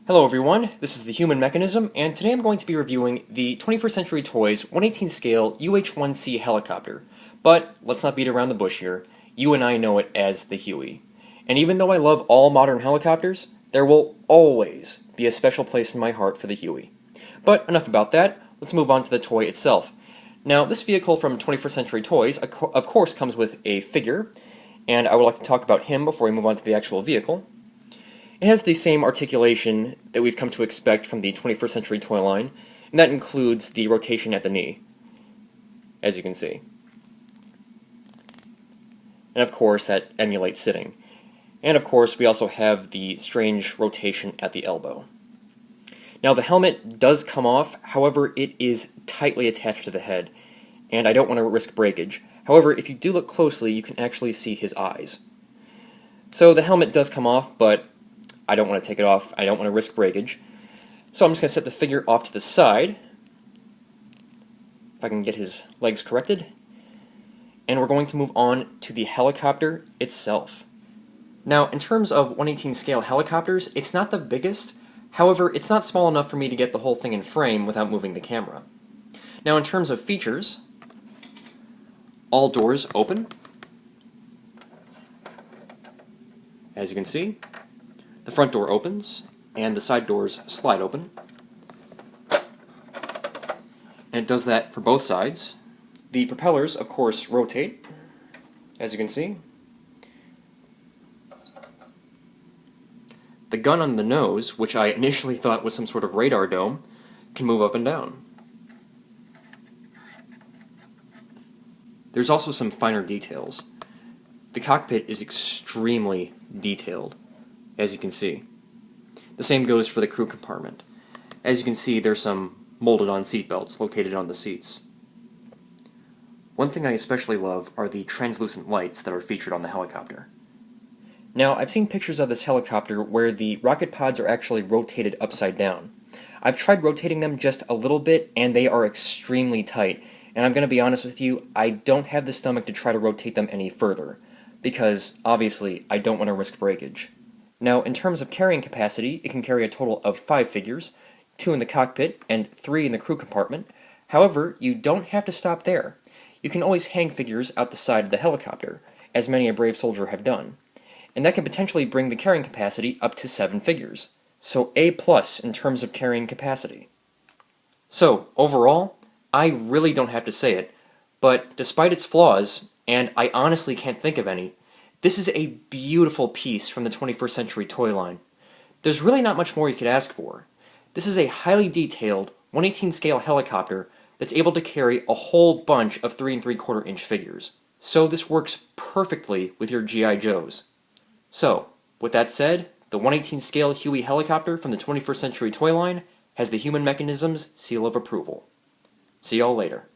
Hello everyone, this is the Human Mechanism, and today I'm going to be reviewing the 21st Century Toys 1/18 scale UH-1C helicopter. But let's not beat around the bush here. You and I know it as the Huey. And even though I love all modern helicopters, there will always be a special place in my heart for the Huey. But enough about that, let's move on to the toy itself. Now, this vehicle from 21st Century Toys, of course, comes with a figure, and I would like to talk about him before we move on to the actual vehicle. It has the same articulation that we've come to expect from the 21st Century toy line, and that includes the rotation at the knee, as you can see. And of course, that emulates sitting. And of course, we also have the strange rotation at the elbow. Now, the helmet does come off, however, it is tightly attached to the head, and I don't want to risk breakage. However, if you do look closely, you can actually see his eyes. So the helmet does come off, but I don't want to take it off. I don't want to risk breakage. So I'm just going to set the figure off to the side. If I can get his legs corrected. And we're going to move on to the helicopter itself. Now, in terms of 1/18 scale helicopters, it's not the biggest. However, it's not small enough for me to get the whole thing in frame without moving the camera. Now, in terms of features, all doors open. As you can see, the front door opens, and the side doors slide open. And it does that for both sides. The propellers, of course, rotate, as you can see. The gun on the nose, which I initially thought was some sort of radar dome, can move up and down. There's also some finer details. The cockpit is extremely detailed, as you can see. The same goes for the crew compartment. As you can see, there's some molded-on seatbelts located on the seats. One thing I especially love are the translucent lights that are featured on the helicopter. Now, I've seen pictures of this helicopter where the rocket pods are actually rotated upside down. I've tried rotating them just a little bit, and they are extremely tight. And I'm going to be honest with you, I don't have the stomach to try to rotate them any further, because, obviously, I don't want to risk breakage. Now, in terms of carrying capacity, it can carry a total of 5 figures, 2 in the cockpit and 3 in the crew compartment. However, you don't have to stop there. You can always hang figures out the side of the helicopter, as many a brave soldier have done. And that can potentially bring the carrying capacity up to 7 figures. So A+ in terms of carrying capacity. So, overall, I really don't have to say it, but despite its flaws, and I honestly can't think of any, this is a beautiful piece from the 21st Century toy line. There's really not much more you could ask for. This is a highly detailed 1/18 scale helicopter that's able to carry a whole bunch of 3 3/4 inch figures. So this works perfectly with your G.I. Joes. So, with that said, the 1/18 scale Huey helicopter from the 21st Century toy line has the Human Mechanism's seal of approval. See y'all later.